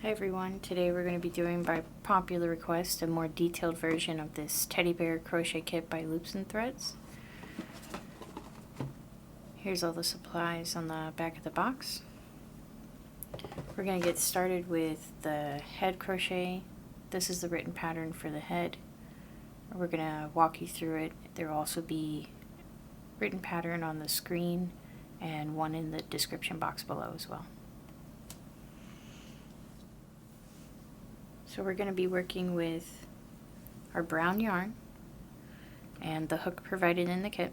Hi everyone, today we're going to be doing by popular request a more detailed version of this teddy bear crochet kit by Loops and Threads. Here's all the supplies on the back of the box. We're going to get started with the head crochet. This is the written pattern for the head. We're going to walk you through it. There will also be written pattern on the screen and one in the description box below as well. So we're going to be working with our brown yarn and the hook provided in the kit.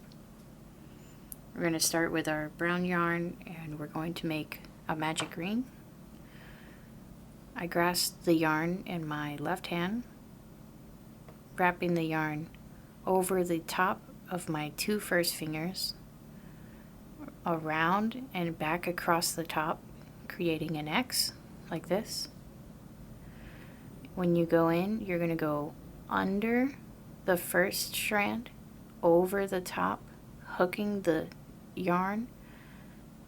We're going to start with our brown yarn and we're going to make a magic ring. I grasped the yarn in my left hand, wrapping the yarn over the top of my two first fingers, around and back across the top, creating an X like this. When you go in, you're going to go under the first strand, over the top, hooking the yarn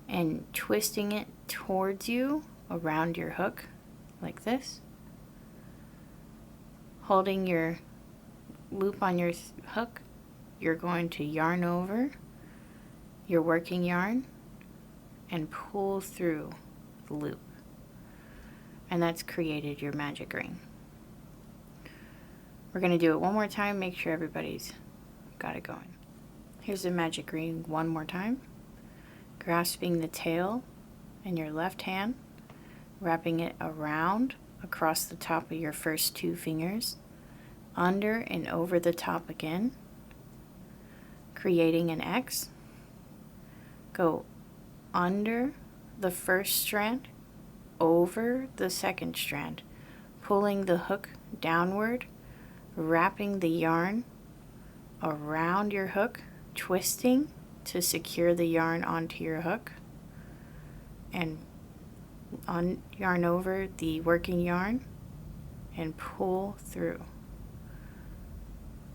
and twisting it towards you around your hook like this. Holding your loop on your hook, you're going to yarn over your working yarn and pull through the loop. And that's created your magic ring. We're going to do it one more time, make sure everybody's got it going. Here's the magic ring one more time. Grasping the tail in your left hand, wrapping it around across the top of your first two fingers, under and over the top again, creating an X. Go under the first strand, over the second strand, pulling the hook downward, wrapping the yarn around your hook, twisting to secure the yarn onto your hook, and yarn over the working yarn and pull through,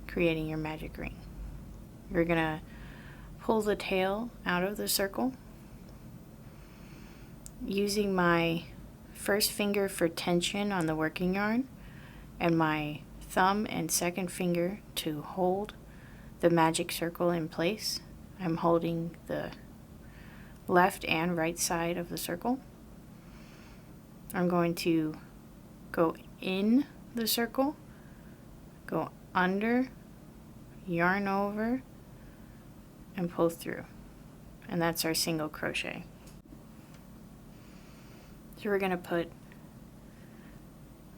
creating your magic ring. You're going to pull the tail out of the circle using my first finger for tension on the working yarn and my thumb and second finger to hold the magic circle in place. I'm holding the left and right side of the circle. I'm going to go in the circle, go under, yarn over, and pull through. And that's our single crochet. So we're going to put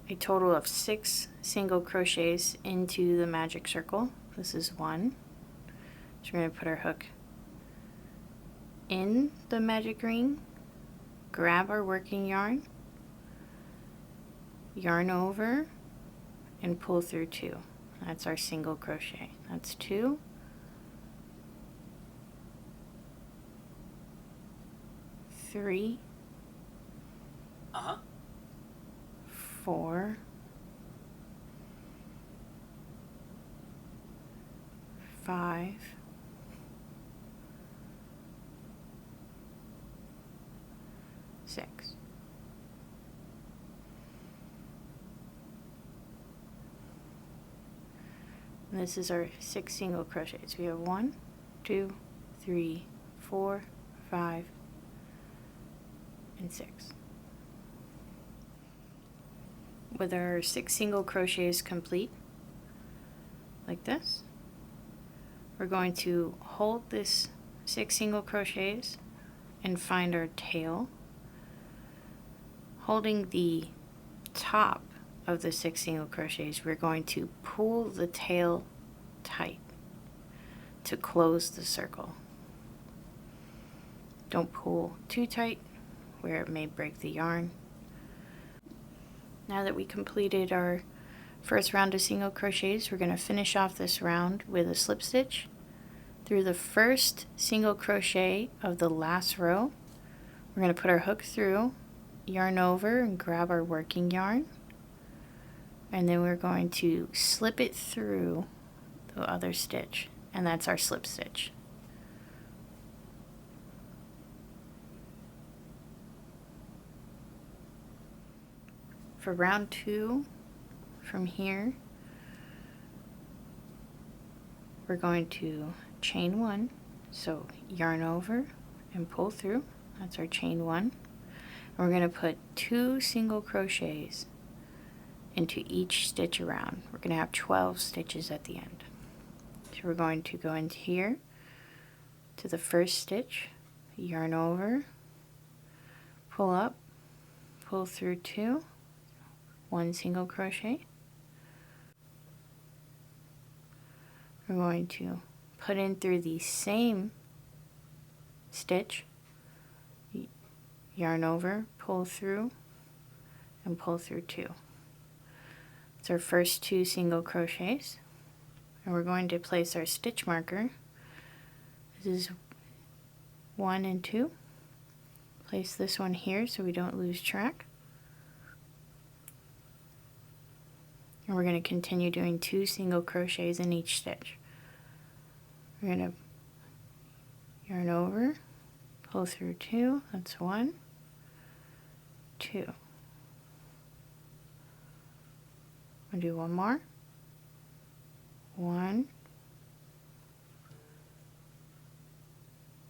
a total of 6 single crochets into the magic circle. This is 1. So we're going to put our hook in the magic ring, grab our working yarn, yarn over, and pull through 2. That's our single crochet. That's 2. 3. 4. 5. 6. And this is our 6 single crochets. We have 1, 2, 3, 4, 5, and 6. With our 6 single crochets complete, like this, we're going to hold this 6 single crochets and find our tail. Holding the top of the 6 single crochets, we're going to pull the tail tight to close the circle. Don't pull too tight where it may break the yarn. Now that we completed our first round of single crochets, we're going to finish off this round with a slip stitch through the first single crochet of the last row. We're going to put our hook through, yarn over, and grab our working yarn, and then we're going to slip it through the other stitch, and that's our slip stitch. For round 2, from here, we're going to chain 1, so yarn over and pull through. That's our chain 1. And we're going to put 2 single crochets into each stitch around. We're going to have 12 stitches at the end. So we're going to go into here to the first stitch, yarn over, pull up, pull through 2, 1 single crochet. We're going to put in through the same stitch, yarn over, pull through, and pull through 2. It's our first 2 single crochets, and we're going to place our stitch marker. This is 1 and 2. Place this one here so we don't lose track. And we're going to continue doing 2 single crochets in each stitch. We're going to yarn over, pull through 2, that's 1, 2. We'll do one more. 1,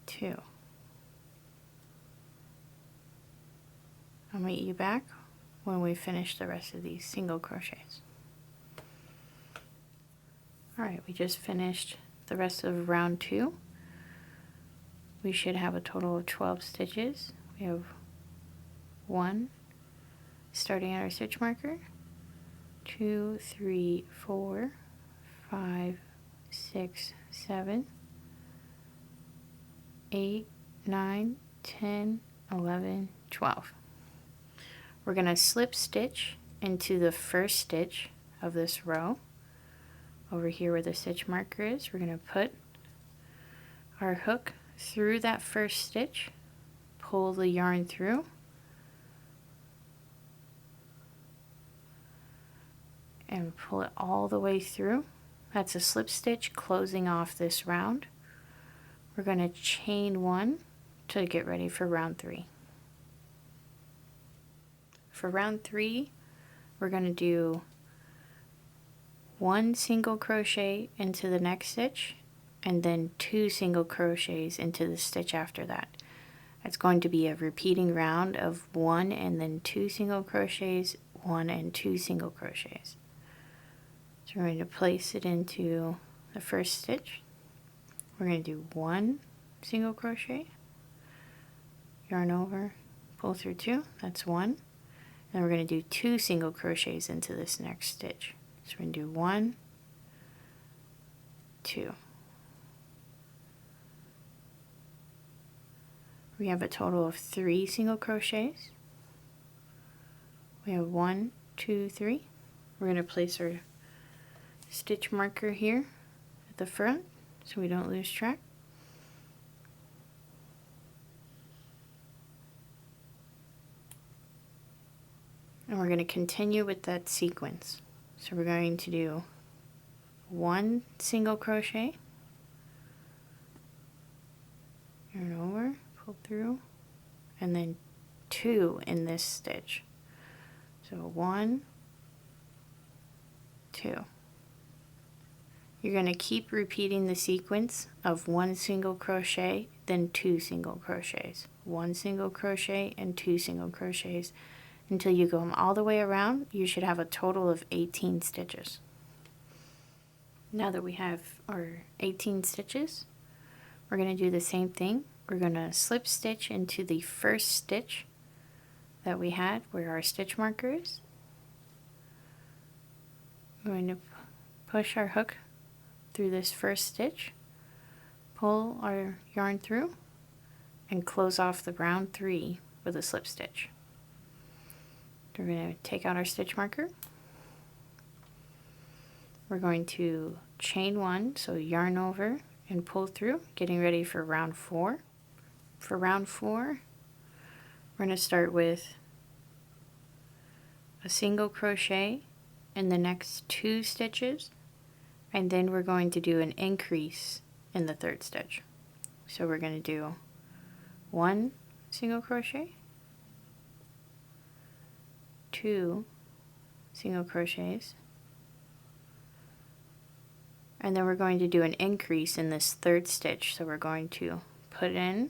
2. I'll meet you back when we finish the rest of these single crochets. Alright, we just finished the rest of round 2. We should have a total of 12 stitches. We have 1 starting at our stitch marker, 2, 3, 4, 5, 6, 7, 8, 9, 10, 11, 12. We're going to slip stitch into the first stitch of this row. Over here where the stitch marker is, we're going to put our hook through that first stitch, pull the yarn through, and pull it all the way through. That's a slip stitch closing off this round. We're going to chain 1 to get ready for round 3. For round 3, we're going to do 1 single crochet into the next stitch, and then 2 single crochets into the stitch after that. It's going to be a repeating round of 1 and then 2 single crochets, 1 and 2 single crochets. So we're going to place it into the first stitch. We're going to do 1 single crochet, yarn over, pull through 2, that's 1. And we're going to do 2 single crochets into this next stitch. So we're going to do 1, 2. We have a total of 3 single crochets. We have 1, 2, 3. We're going to place our stitch marker here at the front so we don't lose track. And we're going to continue with that sequence. So we're going to do 1 single crochet, yarn over, pull through, and then 2 in this stitch. So 1, 2. You're going to keep repeating the sequence of 1 single crochet, then 2 single crochets, 1 single crochet and 2 single crochets until you go all the way around. You should have a total of 18 stitches. Now that we have our 18 stitches, we're going to do the same thing. We're going to slip stitch into the first stitch that we had where our stitch marker is. We're going to push our hook through this first stitch, pull our yarn through, and close off the round 3 with a slip stitch. We're going to take out our stitch marker. We're going to chain 1, so yarn over and pull through, getting ready for round 4. For round 4, we're going to start with a single crochet in the next 2 stitches, and then we're going to do an increase in the 3rd stitch. So we're going to do 1 single crochet, 2 single crochets. And then we're going to do an increase in this third stitch. So we're going to put in,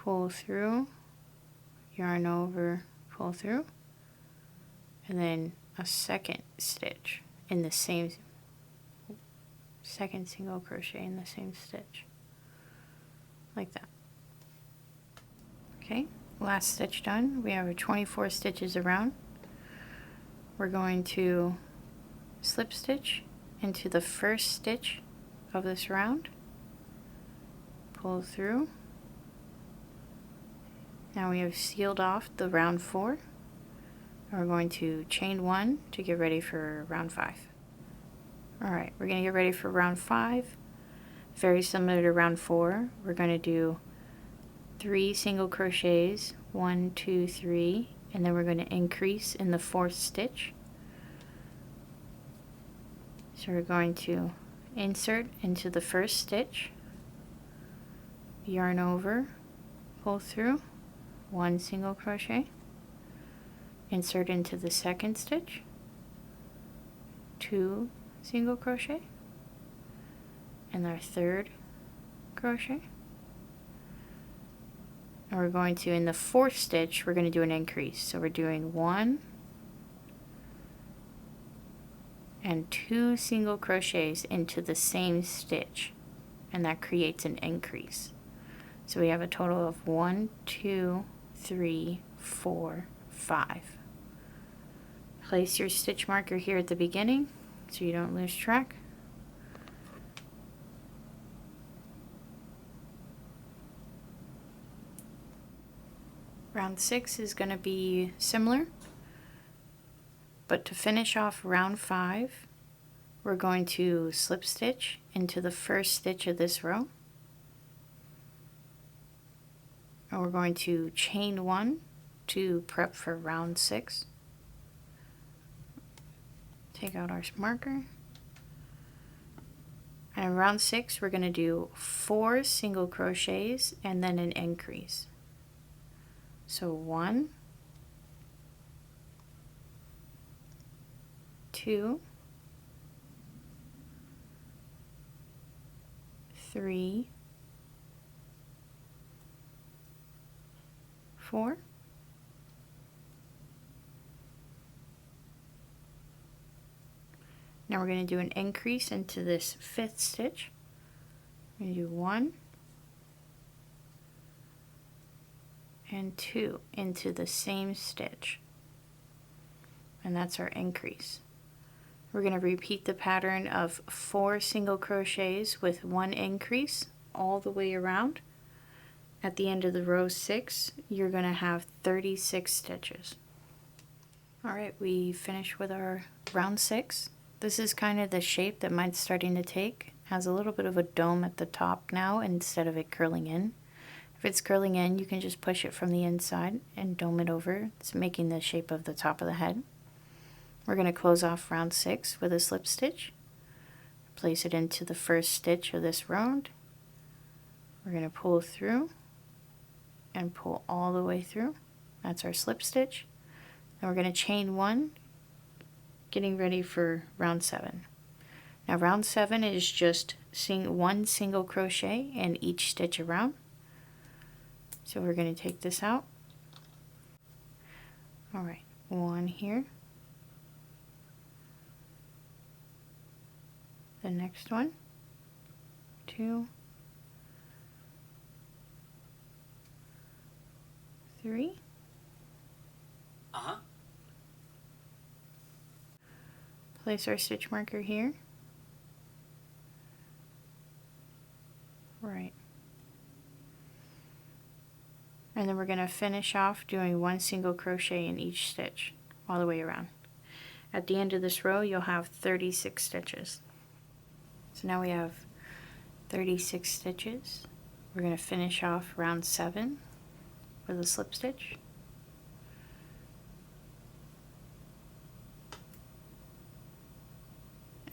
pull through, yarn over, pull through, and then a second stitch in the same, second single crochet in the same stitch, like that. Okay, last stitch done. We have our 24 stitches around. We're going to slip stitch into the first stitch of this round, pull through. Now we have sealed off the round 4. We're going to chain 1 to get ready for round 5. Alright, we're going to get ready for round 5. Very similar to round 4. We're going to do 3 single crochets, 1, 2, 3, and then we're going to increase in the 4th stitch. So we're going to insert into the first stitch, yarn over, pull through, 1 single crochet, insert into the second stitch, 2 single crochet, and our third crochet. And we're going to, in the 4th stitch, we're going to do an increase. So we're doing 1 and 2 single crochets into the same stitch, and that creates an increase. So we have a total of 1, 2, 3, 4, 5. Place your stitch marker here at the beginning so you don't lose track. Round 6 is going to be similar, but to finish off round 5, we're going to slip stitch into the first stitch of this row, and we're going to chain 1 to prep for round 6. Take out our marker, and in round 6 we're going to do 4 single crochets and then an increase. So 1, 2, 3, 4, now we're going to do an increase into this 5th stitch. We're going to do 1 and 2 into the same stitch, and that's our increase. We're going to repeat the pattern of 4 single crochets with 1 increase all the way around. At the end of the row 6, you're going to have 36 stitches. Alright, we finished with our round 6. This is kind of the shape that mine's starting to take. It has a little bit of a dome at the top now instead of it curling in. If it's curling in, you can just push it from the inside and dome it over. It's making the shape of the top of the head. We're going to close off round 6 with a slip stitch. Place it into the first stitch of this round. We're going to pull through and pull all the way through. That's our slip stitch. Then we're going to chain 1, getting ready for round 7. Now round 7 is just 1 single crochet in each stitch around. So we're going to take this out. Alright, 1 here. The next one. 2. 3. Place our stitch marker here. Right. And then we're going to finish off doing 1 single crochet in each stitch all the way around. At the end of this row you'll have 36 stitches. So now we have 36 stitches. We're going to finish off round 7 with a slip stitch.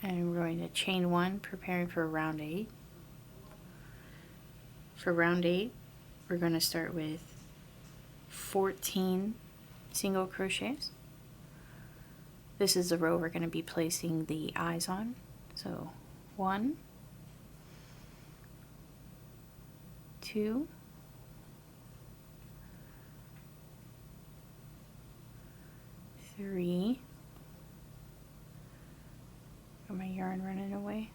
And we're going to chain 1, preparing for round 8. For round 8, we're going to start with 14 single crochets. This is the row we're going to be placing the eyes on. So 1, 2, 3. Got my yarn running away.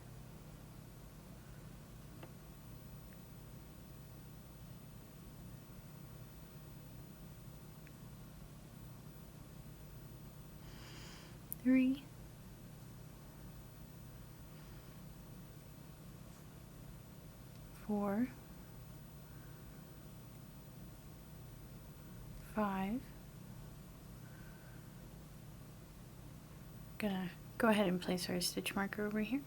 3, 4, 5. Gonna go ahead and place our stitch marker over here.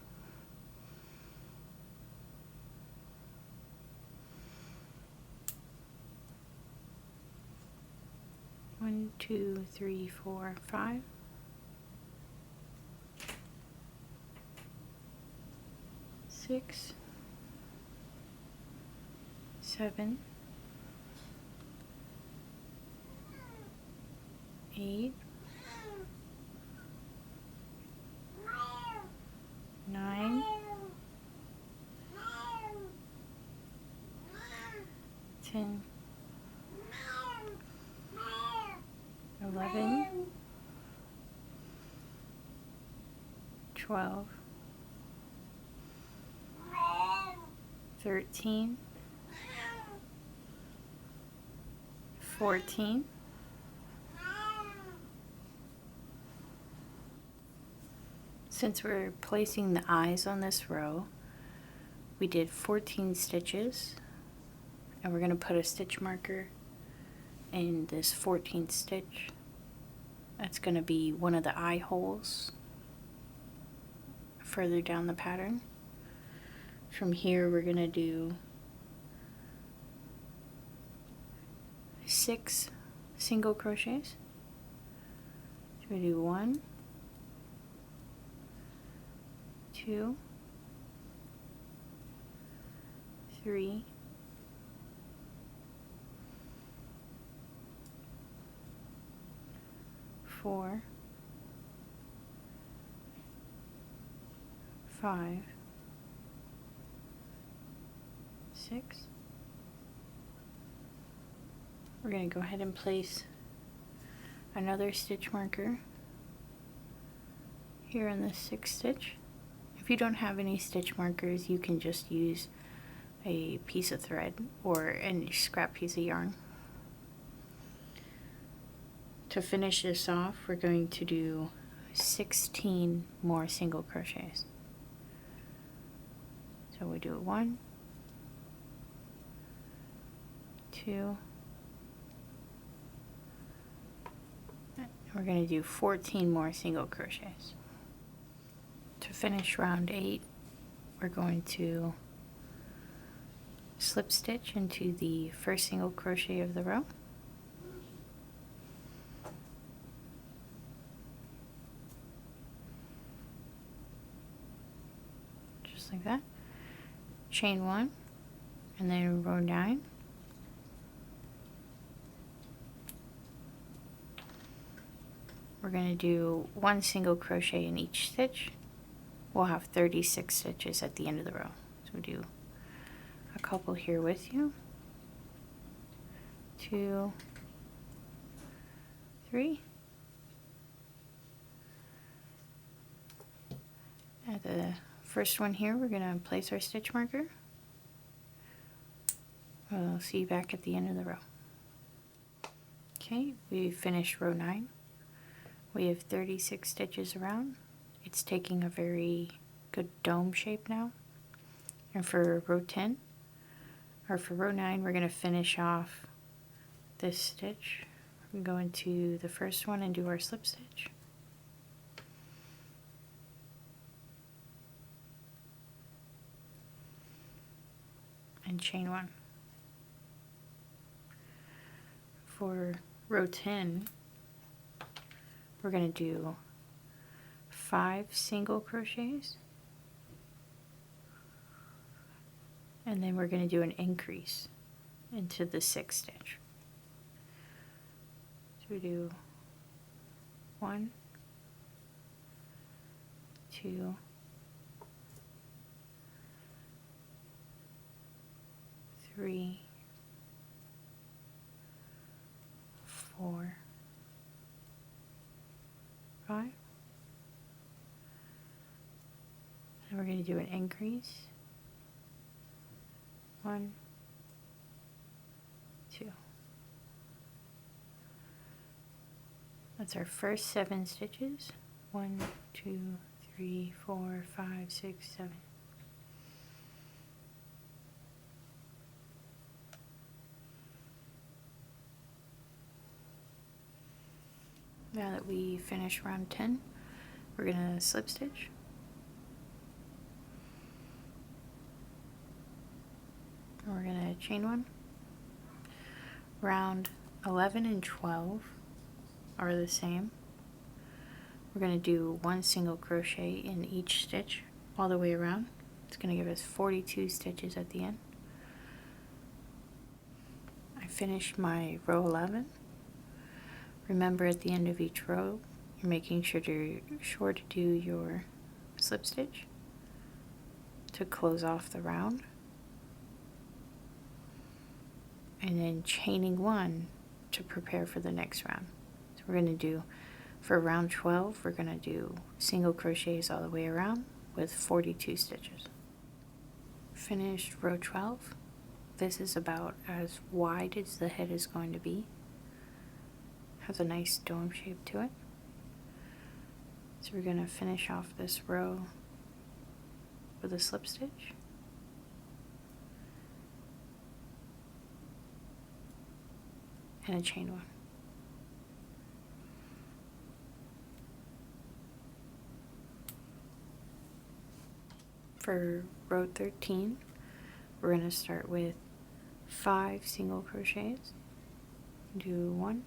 One, 2, 3, 4, 5. 6, 7, 8, 9, 10, 11, 12, 13, 14, 'Since we're placing the eyes on this row, we did 14 stitches, and we're going to put a stitch marker in this 14th stitch. That's going to be one of the eye holes further down the pattern. From here we're going to do 6 single crochets. So we do 1, 2, 3, 4, 5, 6. We're going to go ahead and place another stitch marker here in the 6th stitch. If you don't have any stitch markers, you can just use a piece of thread or any scrap piece of yarn. To finish this off, we're going to do 16 more single crochets. So we do 1, 2, and we're going to do 14 more single crochets. To finish round 8, we're going to slip stitch into the first single crochet of the row. Just like that. Chain 1, and then row 9. We're going to do 1 single crochet in each stitch. We'll have 36 stitches at the end of the row. So we do a couple here with you. 2, 3. At the first one here, we're going to place our stitch marker. We'll see you back at the end of the row. Okay, we finished row 9. We have 36 stitches around. It's taking a very good dome shape now. And for row 10, or for row 9, we're going to finish off this stitch. We go into the first one and do our slip stitch. And chain 1. For row 10, we're going to do 5 single crochets, and then we're going to do an increase into the 6th stitch. So we do 1, 2, 3, 4, 5. And we're going to do an increase. 1, 2. That's our first 7 stitches. 1, 2, 3, 4, 5, 6, 7. Now that we finish round 10, we're going to slip stitch. We're going to chain 1. Round 11 and 12 are the same. We're going to do 1 single crochet in each stitch all the way around. It's going to give us 42 stitches at the end. I finished my row 11. Remember, at the end of each row, you're making sure to do your slip stitch to close off the round, and then chaining 1 to prepare for the next round. So we're going to do, for round 12, we're going to do single crochets all the way around with 42 stitches. Finished row 12. This is about as wide as the head is going to be. Has a nice dome shape to it. So we're going to finish off this row with a slip stitch. And a chain 1. For row 13, we're going to start with 5 single crochets. Do 1,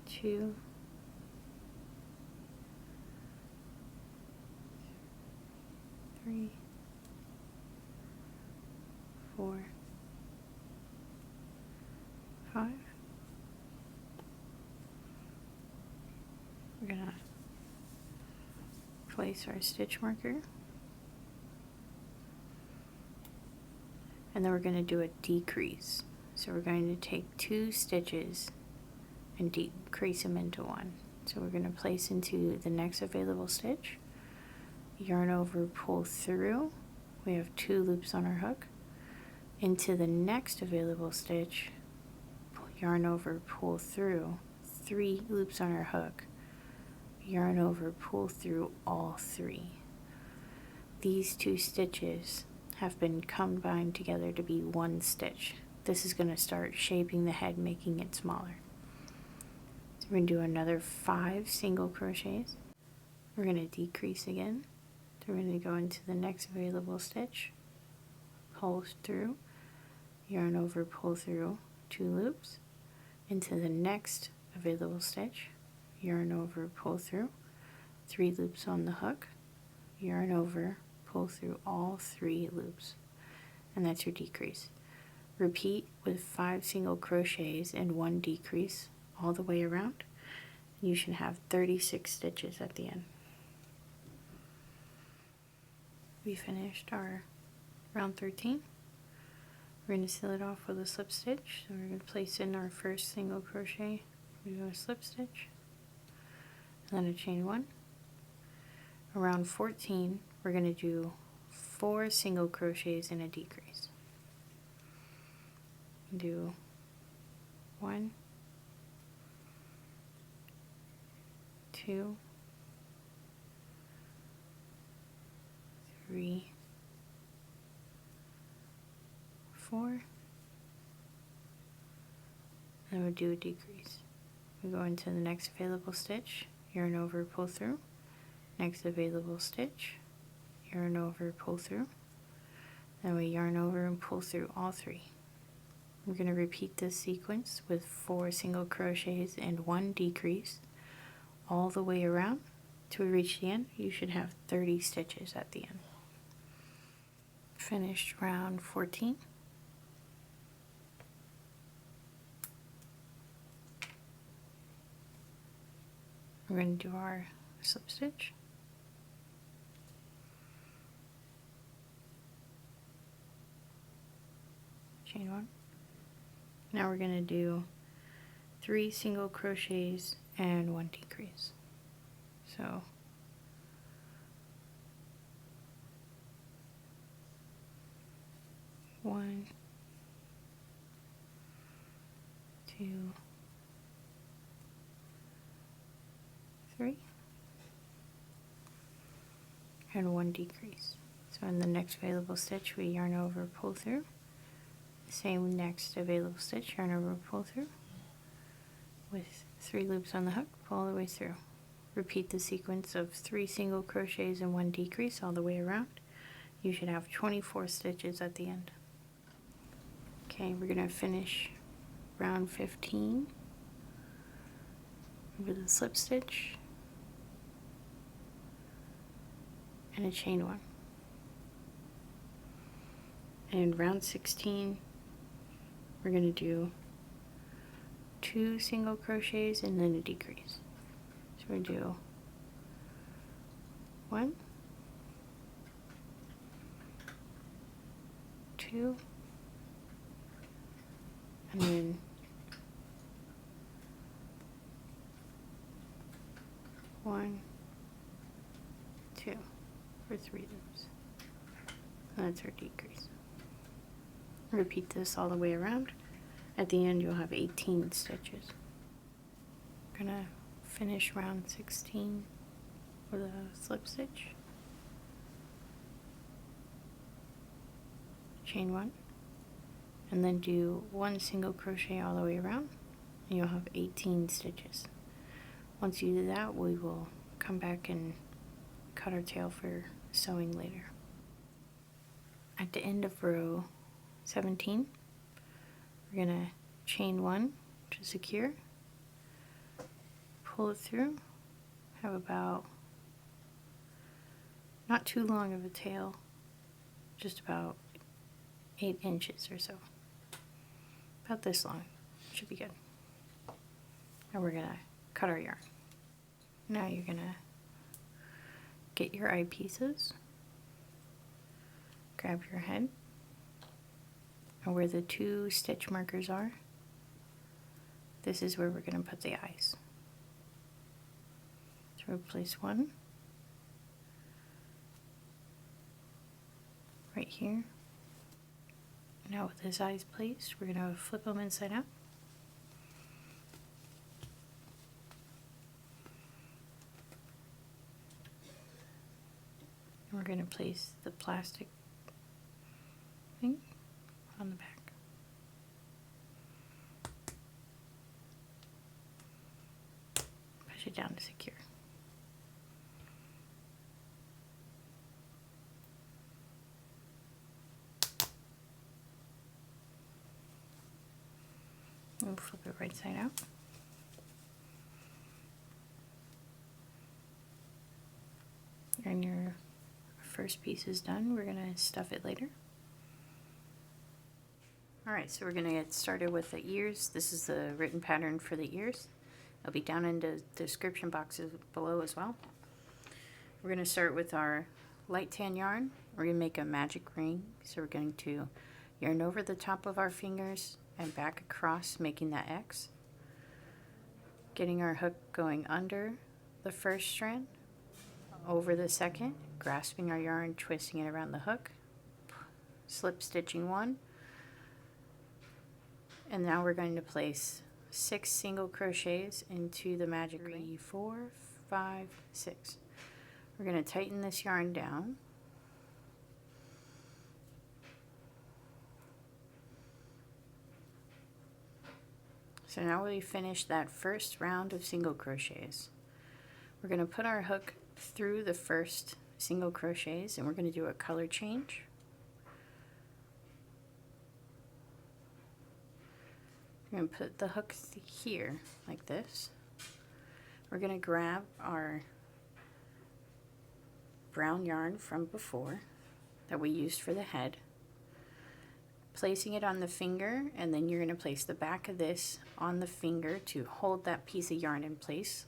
2, 3, 4, 5. We're going to place our stitch marker, and then we're going to do a decrease. So we're going to take 2 stitches and decrease them into 1. So we're going to place into the next available stitch, yarn over, pull through. We have 2 loops on our hook. Into the next available stitch, yarn over, pull through, 3 loops on our hook, yarn over, pull through all 3. These 2 stitches have been combined together to be 1 stitch. This is going to start shaping the head, making it smaller. So we're going to do another 5 single crochets. We're going to decrease again. So we're going to go into the next available stitch, pull through, yarn over, pull through, 2 loops, into the next available stitch, yarn over, pull through, 3 loops on the hook, yarn over, pull through all 3 loops, and that's your decrease. Repeat with 5 single crochets and 1 decrease all the way around. You should have 36 stitches at the end. We finished our round 13. We're going to seal it off with a slip stitch. So we're going to place in our first single crochet, we do a slip stitch, and then a chain 1. Around 14, we're going to do 4 single crochets and a decrease. Do 1, 2, 3, 4, and we'll do a decrease. We go into the next available stitch, yarn over, pull through, next available stitch, yarn over, pull through, then we yarn over and pull through all 3. We're going to repeat this sequence with 4 single crochets and 1 decrease all the way around till we reach the end. You should have 30 stitches at the end. Finished round 14. we're going to do our slip stitch. Chain 1. Now we're going to do 3 single crochets and 1 decrease. So one, 2, 3, and 1 decrease. So in the next available stitch we yarn over, pull through. Same next available stitch, yarn over, pull through, with 3 loops on the hook, pull all the way through. Repeat the sequence of 3 single crochets and 1 decrease all the way around. You should have 24 stitches at the end. Okay, we're going to finish round 15 with a slip stitch and a chain 1. And round 16 we're going to do 2 single crochets and then a decrease. So we do 1, 2, and then 1, 2 for 3 loops. And that's our decrease. Repeat this all the way around. At the end you'll have 18 stitches. I'm gonna finish round 16 with a slip stitch, chain 1, and then do 1 single crochet all the way around, and you'll have 18 stitches. Once you do that, we will come back and cut our tail for sewing later. At the end of row 17, we're going to chain 1 to secure, pull it through, have about not too long of a tail, just about 8 inches or so. About this long, should be good. And we're going to cut our yarn. Now you're going to get your eyepieces, grab your head, and where the 2 stitch markers are, this is where we're going to put the eyes. So we'll place 1 right here. Now with his eyes placed, we're going to flip them inside out. And we're going to place the plastic thing on the back. Push it down to secure. And flip it right side out. And your first piece is done. We're going to stuff it later. Alright, so we're going to get started with the ears. This is the written pattern for the ears. It'll be down in the description boxes below as well. We're going to start with our light tan yarn. We're going to make a magic ring. So we're going to yarn over the top of our fingers and back across, making that X. Getting our hook going under the first strand, over the second, grasping our yarn, twisting it around the hook, slip stitching 1, and now we're going to place 6 single crochets into the magic ring. 3, 4, 5, 6. We're going to tighten this yarn down. So now we finished that first round of single crochets. We're going to put our hook through the first single crochets and we're going to do a color change. We're going to put the hook here like this. We're going to grab our brown yarn from before that we used for the head, placing it on the finger, and then you're going to place the back of this on the finger to hold that piece of yarn in place,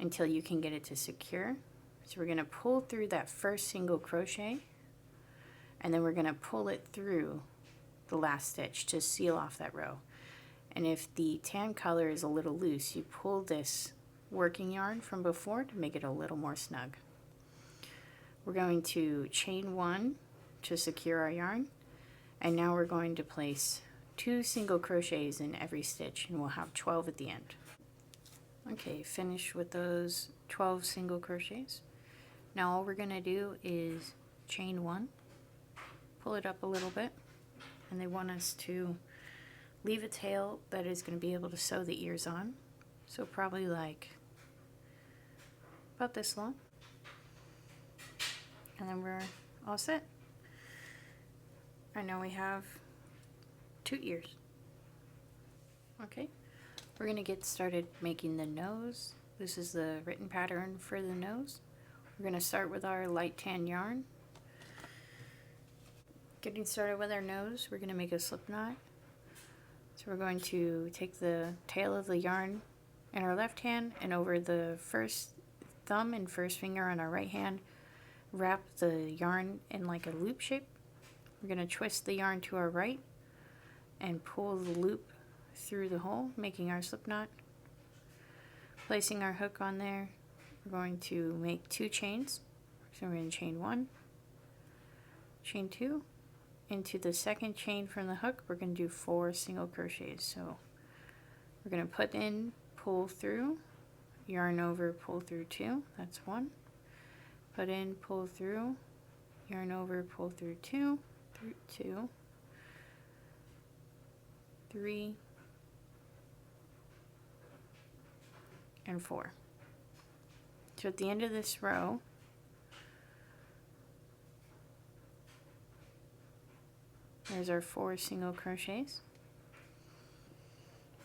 until you can get it to secure. So we're going to pull through that first single crochet, and then we're going to pull it through the last stitch to seal off that row. And if the tan color is a little loose, you pull this working yarn from before to make it a little more snug. We're going to chain 1 to secure our yarn, and now we're going to place 2 single crochets in every stitch, and we'll have 12 at the end. Okay, finish with those 12 single crochets. Now all we're going to do is chain 1, pull it up a little bit, and they want us to leave a tail that is going to be able to sew the ears on. So probably like about this long. And then we're all set. And now we have 2 ears. Okay, we're going to get started making the nose. This is the written pattern for the nose. We're going to start with our light tan yarn. Getting started with our nose, we're going to make a slip knot. So we're going to take the tail of the yarn in our left hand and over the first thumb and first finger on our right hand, wrap the yarn in like a loop shape. We're going to twist the yarn to our right and pull the loop through the hole, making our slip knot. Placing our hook on there, we're going to make 2 chains. So we're going to chain 1, chain 2. Into the second chain from the hook, we're going to do 4 single crochets. So we're going to put in, pull through, yarn over, pull through 2. That's 1. Put in, pull through, yarn over, pull through 2, through 2, 3, and 4. So at the end of this row, there's our 4 single crochets.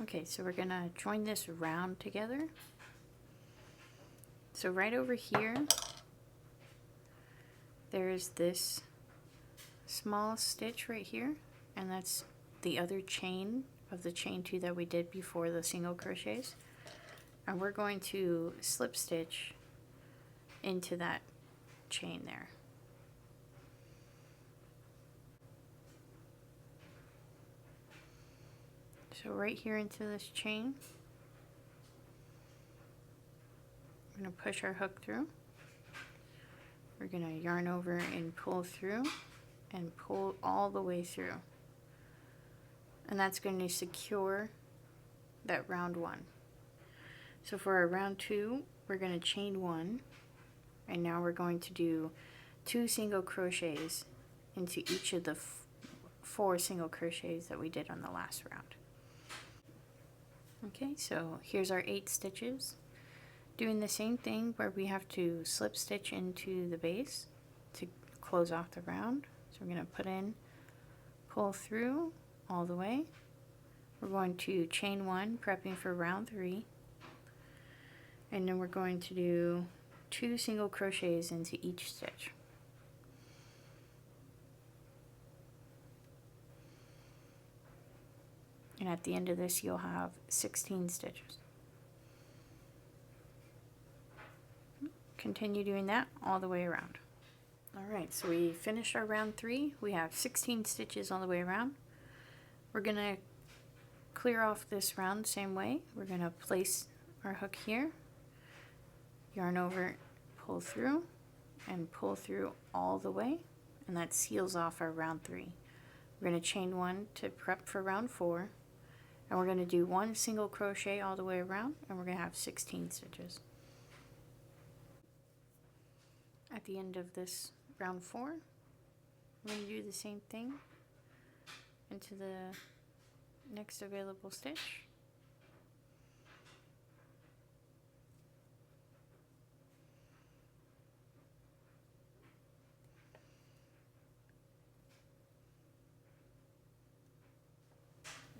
Okay, so we're gonna join this round together. So right over here, there's this small stitch right here, and that's the other chain of the chain 2 that we did before the single crochets. And we're going to slip stitch into that chain there. So right here into this chain, we're going to push our hook through. We're going to yarn over and pull through and pull all the way through. And that's going to secure that round 1. So for our round 2, we're going to chain 1, and now we're going to do 2 single crochets into each of the 4 single crochets that we did on the last round. Okay, so here's our 8 stitches. Doing the same thing where we have to slip stitch into the base to close off the round. So we're going to put in, pull through all the way. We're going to chain 1, prepping for round 3. And then we're going to do 2 single crochets into each stitch. And at the end of this, you'll have 16 stitches. Continue doing that all the way around. Alright, so we finished our round 3. We have 16 stitches all the way around. We're going to clear off this round the same way. We're going to place our hook here, yarn over, pull through, and pull through all the way. And that seals off our round 3. We're going to chain 1 to prep for round 4. And we're going to do 1 single crochet all the way around, and we're going to have 16 stitches. At the end of this round 4, we're going to do the same thing into the next available stitch.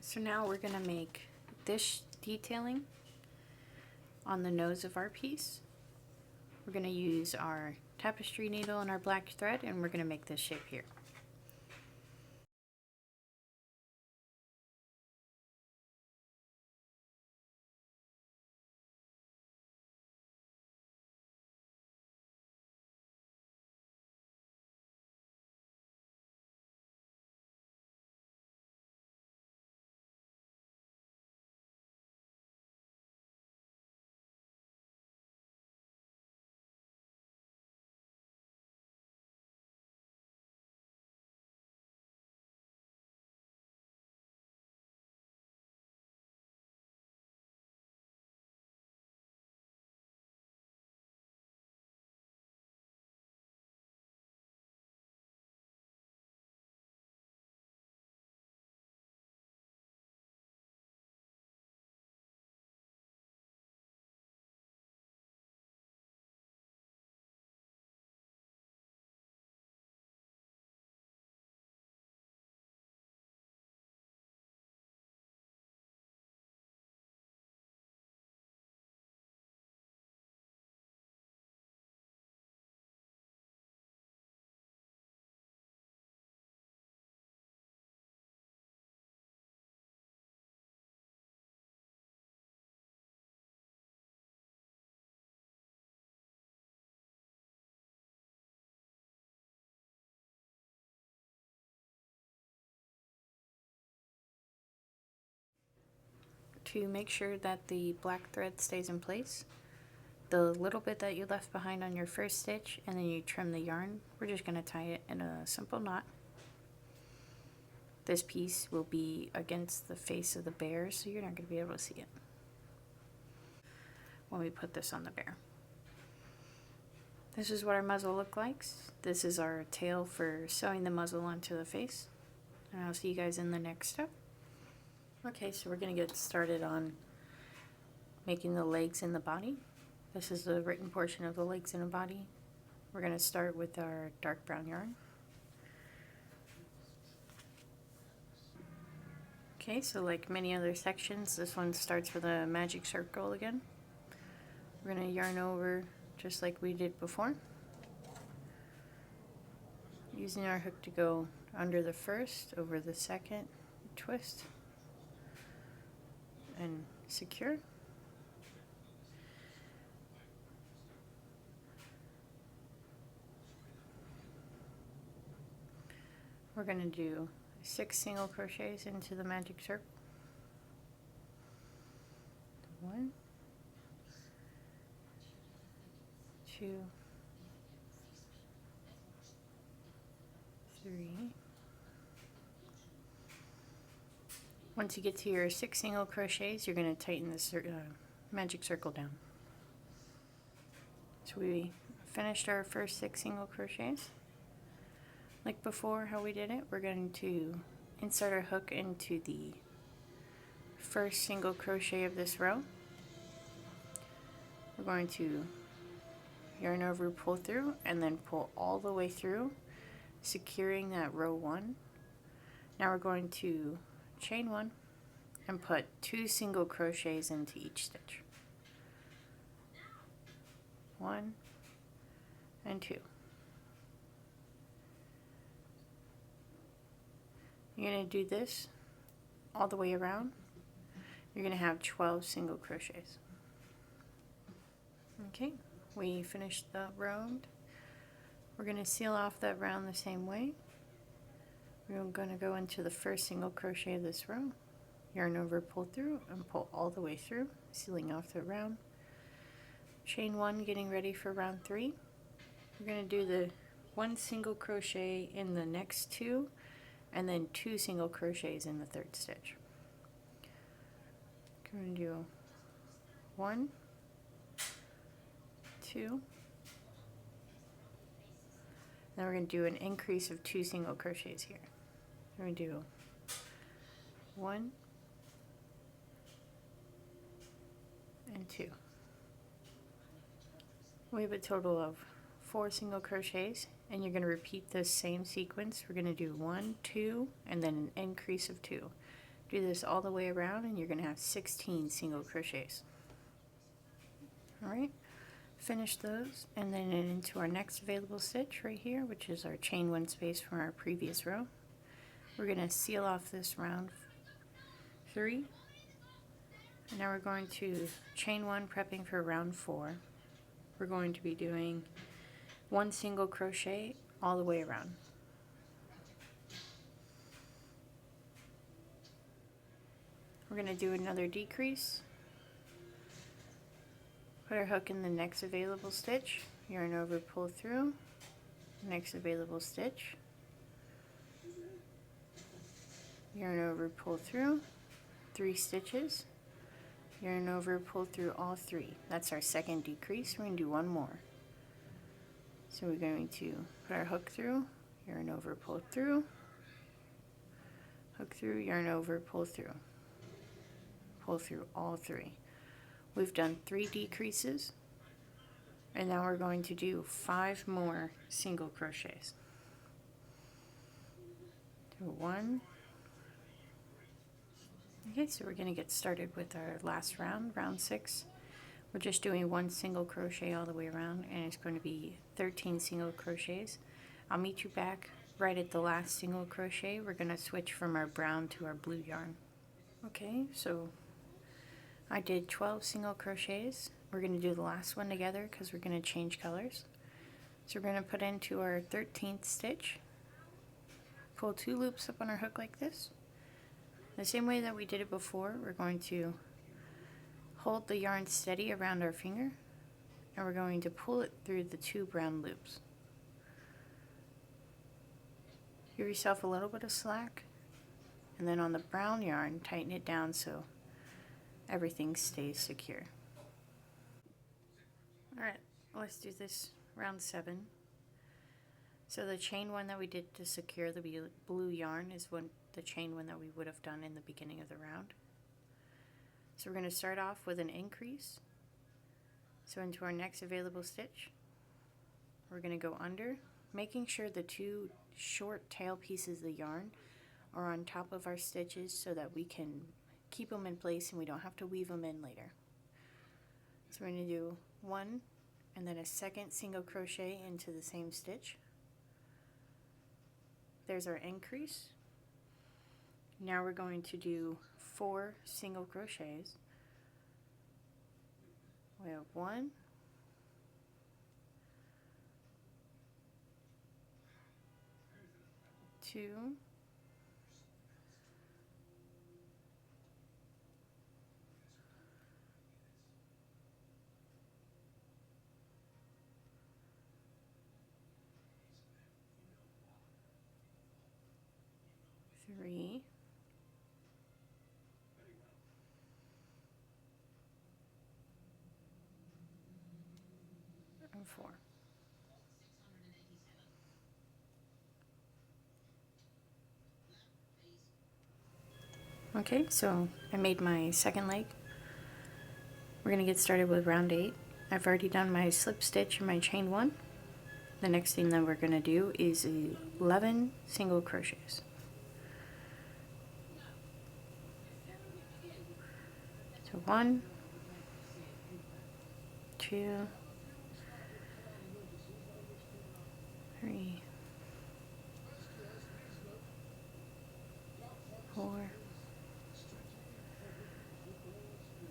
So now we're going to make this detailing on the nose of our piece. We're going to use our tapestry needle and our black thread, and we're going to make this shape here. to make sure that the black thread stays in place, the little bit that you left behind on your first stitch and then you trim the yarn, we're just going to tie it in a simple knot. This piece will be against the face of the bear, so you're not going to be able to see it when we put this on the bear. This is what our muzzle looks like. This is our tail for sewing the muzzle onto the face. And I'll see you guys in the next step. Okay, so we're going to get started on making the legs and the body. This is the written portion of the legs and the body. We're going to start with our dark brown yarn. Okay, so like many other sections, this one starts with a magic circle again. We're going to yarn over just like we did before, using our hook to go under the first, over the second, twist, and secure. We're going to do 6 single crochets into the magic circle. 1, 2, 3. Once you get to your 6 single crochets, you're going to tighten this magic circle down. So we finished our first 6 single crochets. Like before, how we did it, we're going to insert our hook into the first single crochet of this row. We're going to yarn over, pull through, and then pull all the way through, securing that row 1. Now we're going to chain 1 and put 2 single crochets into each stitch. 1 and 2. You're going to do this all the way around. You're going to have 12 single crochets. Okay, we finished the round. We're going to seal off that round the same way. We're going to go into the first single crochet of this row, yarn over, pull through, and pull all the way through, sealing off the round. Chain 1, getting ready for round 3. We're going to do the 1 single crochet in the next 2, and then 2 single crochets in the third stitch. I'm going to do 1, 2, then we're going to do an increase of 2 single crochets here. We're going to do 1 and 2. We have a total of 4 single crochets, and you're going to repeat this same sequence. We're going to do 1, 2, and then an increase of 2. Do this all the way around, and you're going to have 16 single crochets. Alright, finish those, and then into our next available stitch right here, which is our chain 1 space from our previous row. We're going to seal off this round 3, and now we're going to chain 1, prepping for round 4. We're going to be doing 1 single crochet all the way around. We're going to do another decrease, put our hook in the next available stitch, yarn over, pull through, next available stitch, yarn over, pull through, 3 stitches, yarn over, pull through all 3. That's our second decrease. We're going to do 1 more. So we're going to put our hook through, yarn over, pull through, hook through, yarn over, pull through all 3. We've done 3 decreases, and now we're going to do 5 more single crochets. So 1. Okay, so we're going to get started with our last round, round 6. We're just doing 1 single crochet all the way around, and it's going to be 13 single crochets. I'll meet you back right at the last single crochet. We're going to switch from our brown to our blue yarn. Okay, so I did 12 single crochets. We're going to do the last one together because we're going to change colors. So we're going to put into our 13th stitch, pull 2 loops up on our hook like this. The same way that we did it before, we're going to hold the yarn steady around our finger, and we're going to pull it through the 2 brown loops. Give yourself a little bit of slack, and then on the brown yarn, tighten it down so everything stays secure. Alright, let's do this round 7. So the chain 1 that we did to secure the blue yarn is the chain 1 that we would have done in the beginning of the round. So we're going to start off with an increase. So into our next available stitch, we're going to go under, making sure the 2 short tail pieces of the yarn are on top of our stitches so that we can keep them in place and we don't have to weave them in later. So we're going to do 1 and then a second single crochet into the same stitch. There's our increase. Now we're going to do 4 single crochets. We have 1, 2, 3, and 4. Okay, so I made my second leg. We're going to get started with round 8. I've already done my slip stitch and my chain 1. The next thing that we're going to do is 11 single crochets. So 1, 2, 3, 4,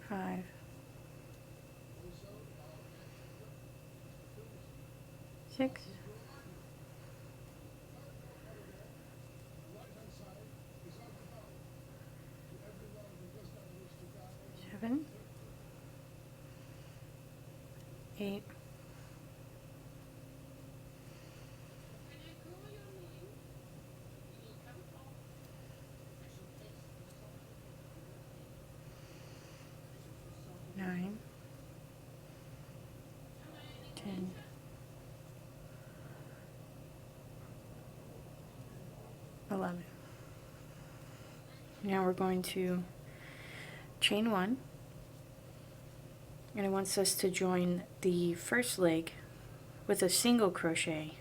5, 6, 7, 8, 9, 10, 11. Now we're going to chain 1, and it wants us to join the first leg with a single crochet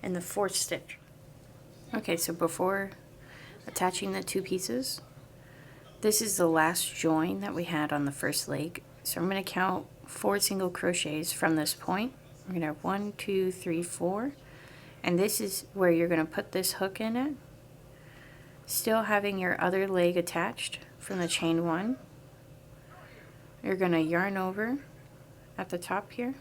in the 4th stitch. Okay, so before attaching the 2 pieces, this is the last join that we had on the first leg. So I'm going to count 4 single crochets from this point. We're going to have 1, 2, 3, 4, and this is where you're going to put this hook in it, still having your other leg attached from the chain 1. You're going to yarn over at the top here,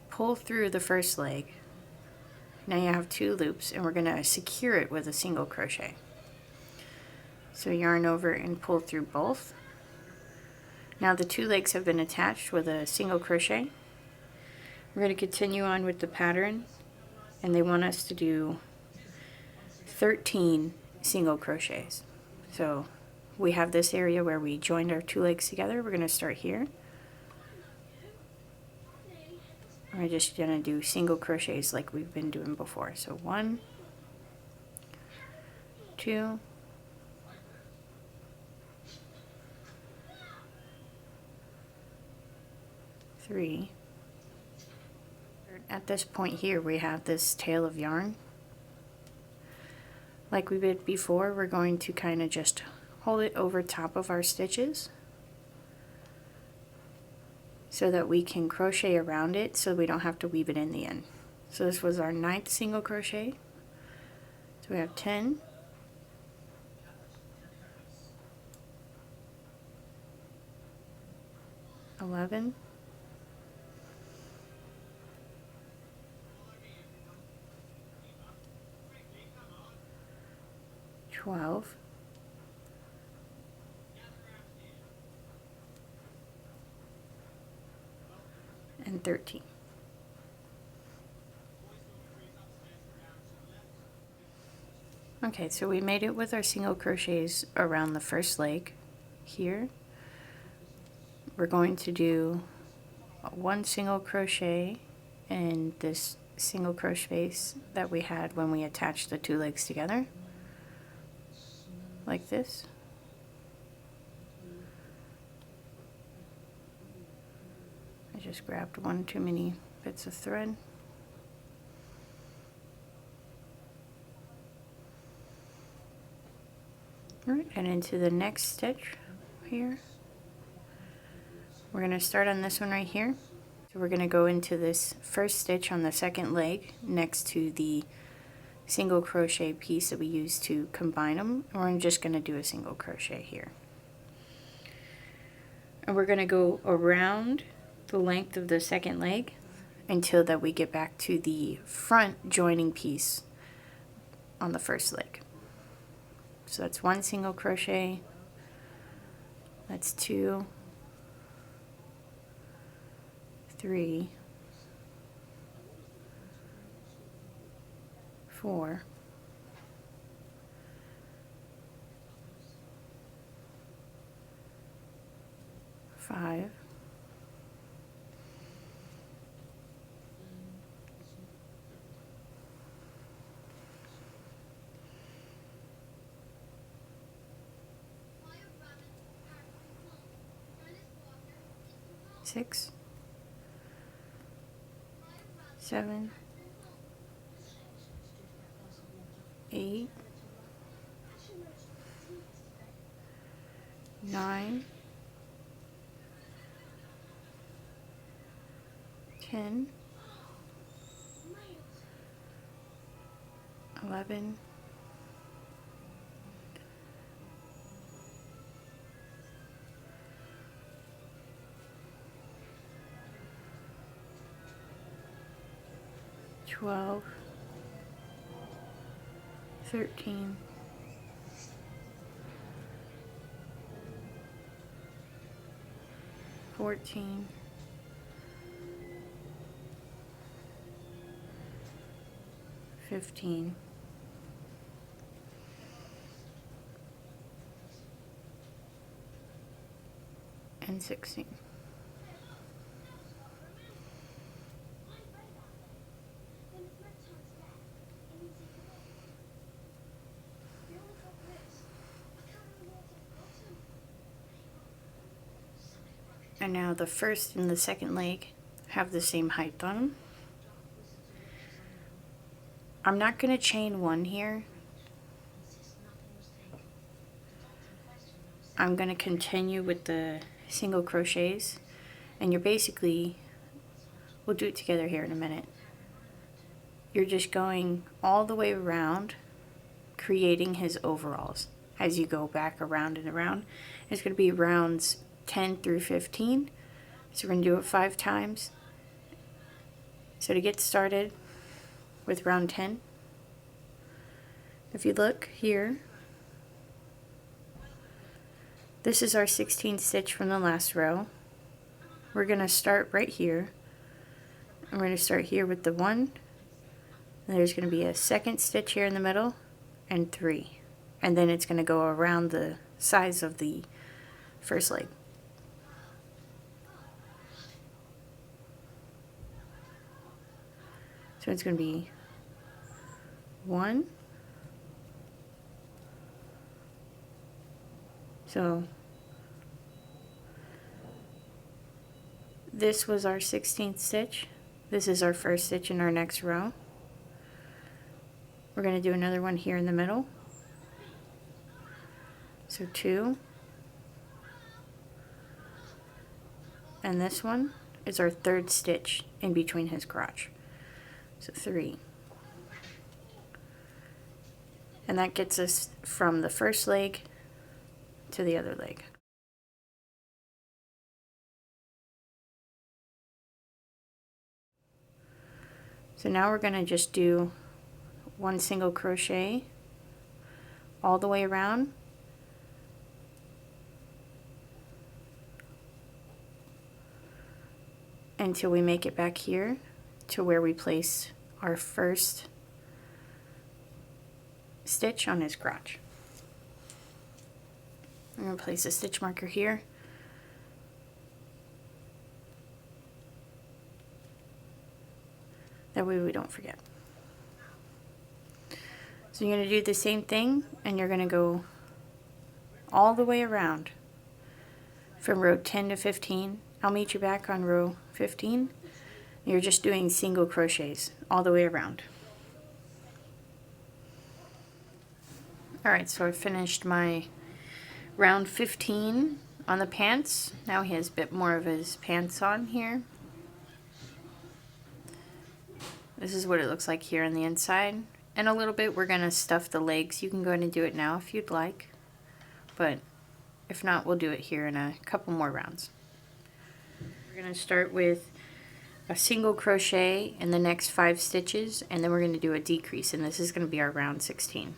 pull through the first leg. Now you have 2 loops, and we're going to secure it with a single crochet. So yarn over and pull through both. Now the 2 legs have been attached with a single crochet. We're going to continue on with the pattern, and they want us to do 13 single crochets. So we have this area where we joined our 2 legs together. We're going to start here. We're just going to do single crochets like we've been doing before. So 1, 2, 3. At this point here, we have this tail of yarn. Like we did before, we're going to kind of just hold it over top of our stitches so that we can crochet around it so we don't have to weave it in the end. So this was our 9th single crochet. So we have 10, 11, 12, and 13. Okay, so we made it with our single crochets around the first leg here. We're going to do one single crochet in this single crochet space that we had when we attached the two legs together, like this. I just grabbed one too many bits of thread. Alright, and into the next stitch here. We're going to start on this one right here. So we're going to go into this first stitch on the second leg next to the single crochet piece that we used to combine them. And we're just going to do a single crochet here. And we're going to go around the length of the second leg until that we get back to the front joining piece on the first leg. So that's one single crochet, that's 2, 3, 4, 5, 6, 7, 8, 9, 10, 11, 12, 13, 14, 15, and 16. And now the first and the second leg have the same height on them. I'm not going to chain one here. I'm going to continue with the single crochets, and you're basically, we'll do it together here in a minute. You're just going all the way around, creating his overalls as you go back around and around. It's going to be rounds 10 through 15. So we're going to do it 5 times. So to get started with round 10, if you look here, this is our 16th stitch from the last row. We're going to start right here. I'm going to start here with the 1. And there's going to be a second stitch here in the middle and 3. And then it's going to go around the sides of the first leg. So it's going to be 1. So this was our 16th stitch. This is our first stitch in our next row. We're going to do another one here in the middle. So 2. And this one is our third stitch in between his crotch. So 3. And that gets us from the first leg to the other leg. So now we're going to just do one single crochet all the way around. until we make it back here to where we place our first stitch on his crotch. I'm going to place a stitch marker here. That way we don't forget. So you're going to do the same thing, and you're going to go all the way around from row 10 to 15. I'll meet you back on row 15. You're just doing single crochets all the way around. Alright, so I finished my round 15 on the pants. Now he has a bit more of his pants on here. This is what it looks like here on the inside. In a little bit we're going to stuff the legs. You can go ahead and do it now if you'd like, but if not, we'll do it here in a couple more rounds. We're going to start with a single crochet in the next 5 stitches, and then we're going to do a decrease, and this is going to be our round 16.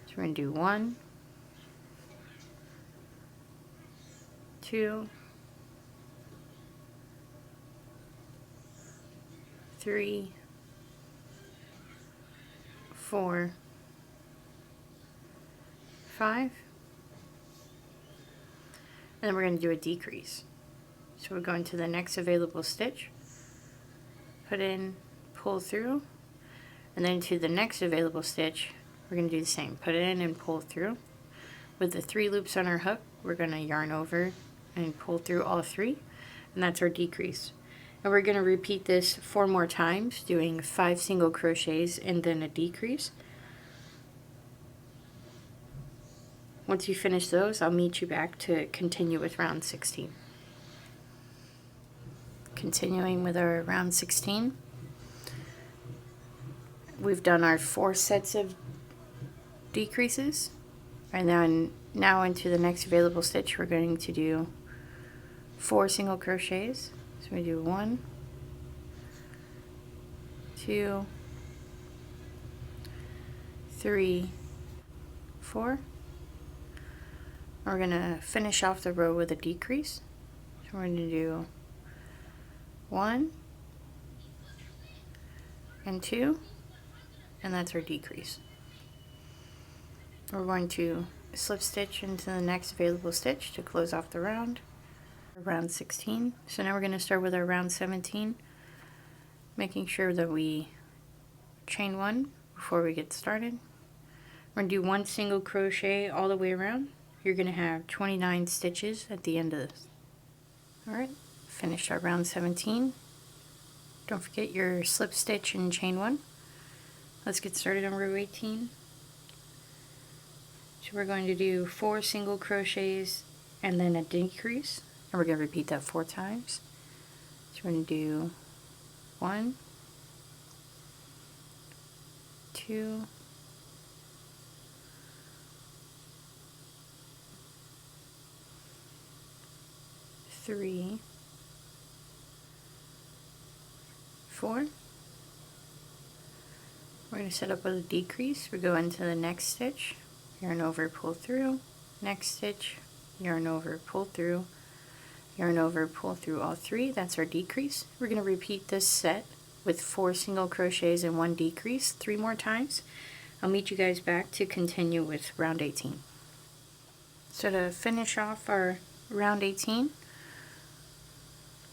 So we're going to do 1, 2, 3, 4, 5, and then we're going to do a decrease. So we're going to the next available stitch, put in, pull through, and then to the next available stitch we're going to do the same, put it in and pull through. With the 3 loops on our hook, we're going to yarn over and pull through all 3, and that's our decrease. And we're going to repeat this 4 more times, doing 5 single crochets and then a decrease. Once you finish those, I'll meet you back to continue with round 16. Continuing with our round 16, we've done our 4 sets of decreases, and then now into the next available stitch we're going to do 4 single crochets. So we do 1, 2, 3, 4. We're going to finish off the row with a decrease. So we're going to do 1 and 2, and that's our decrease. We're going to slip stitch into the next available stitch to close off the round. Round 16. So now we're going to start with our round 17, making sure that we chain 1 before we get started. We're going to do 1 single crochet all the way around. You're going to have 29 stitches at the end of this. Alright, finished our round 17. Don't forget your slip stitch and chain 1. Let's get started on row 18. So we're going to do 4 single crochets and then a decrease, and we're going to repeat that 4 times. So we're going to do 1, 2, 3, 4. We're going to set up with a decrease. We go into the next stitch, yarn over, pull through, next stitch, yarn over, pull through, yarn over, pull through all 3. That's our decrease. We're going to repeat this set with 4 single crochets and 1 decrease 3 more times. I'll meet you guys back to continue with round 18. So to finish off our round 18,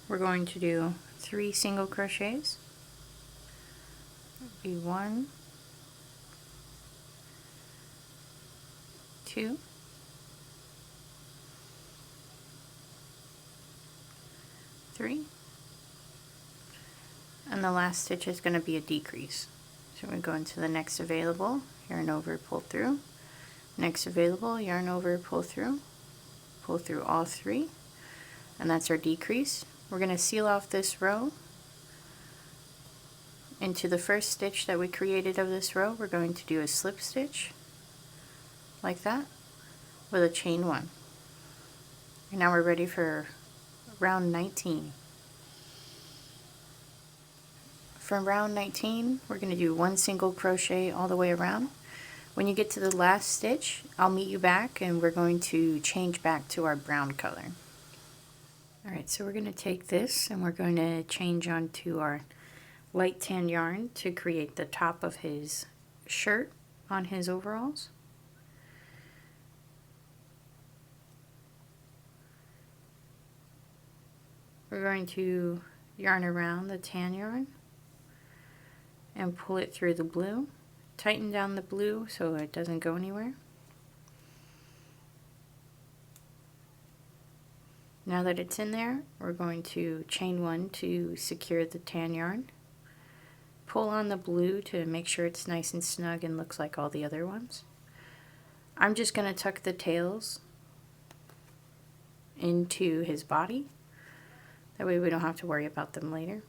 we're going to do 3 single crochets. Be 1, 2, 3, and the last stitch is going to be a decrease. So we go into the next available, yarn over, pull through, next available, yarn over, pull through all 3, and that's our decrease. We're going to seal off this row. Into the first stitch that we created of this row, we're going to do a slip stitch like that with a chain 1. And now we're ready for round 19. From round 19, we're going to do 1 single crochet all the way around. When you get to the last stitch, I'll meet you back and we're going to change back to our brown color. Alright, so we're going to take this and we're going to change onto our light tan yarn to create the top of his shirt on his overalls. We're going to yarn around the tan yarn and pull it through the blue. Tighten down the blue so it doesn't go anywhere. Now that it's in there, we're going to chain one to secure the tan yarn. Pull on the blue to make sure it's nice and snug and looks like all the other ones. I'm just going to tuck the tails into his body. That way we don't have to worry about them later.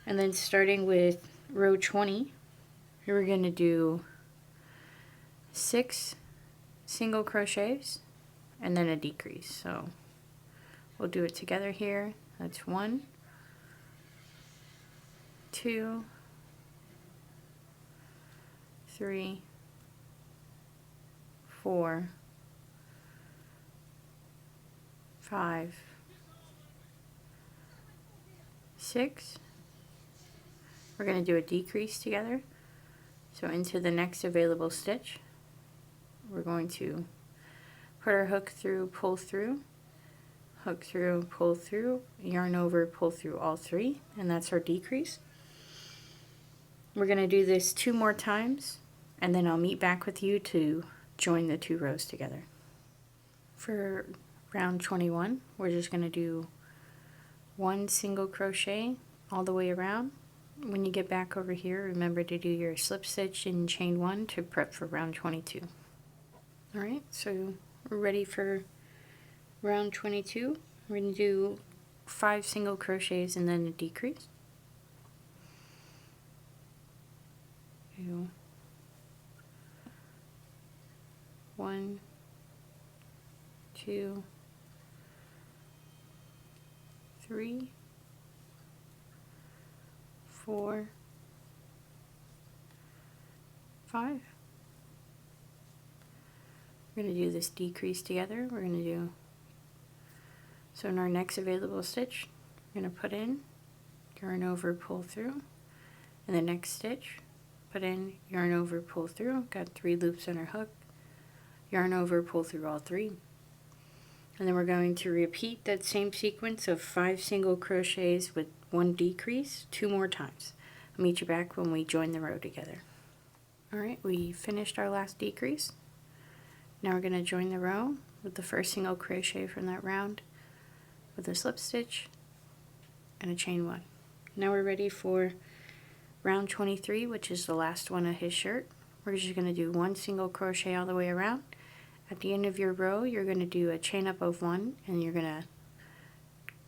And then starting with row 20, we're going to do 6 single crochets and then a decrease. So we'll do it together here. That's 1, 2, 3, 4, 5, 6. We're going to do a decrease together. So into the next available stitch, we're going to put our hook through, pull through, hook through, pull through, yarn over, pull through all 3, and that's our decrease. We're going to do this 2 more times, and then I'll meet back with you to join the 2 rows together. For round 21, we're just going to do 1 single crochet all the way around. When you get back over here, remember to do your slip stitch and chain 1 to prep for round 22. Alright, so we're ready for round 22. We're going to do 5 single crochets and then a decrease. 2, 1, 2, 3, 4, 5. We're going to do this decrease together. We're going to do, so in our next available stitch, we're going to put in, yarn over, pull through, and the next stitch, put in, yarn over, pull through, got 3 loops on our hook, yarn over, pull through all 3. And then we're going to repeat that same sequence of 5 single crochets with 1 decrease 2 more times. I'll meet you back when we join the row together. Alright, we finished our last decrease. Now we're going to join the row with the first single crochet from that round with a slip stitch and a chain 1. Now we're ready for round 23, which is the last one of his shirt. We're just going to do 1 single crochet all the way around. At the end of your row, you're going to do a chain up of 1 and you're going to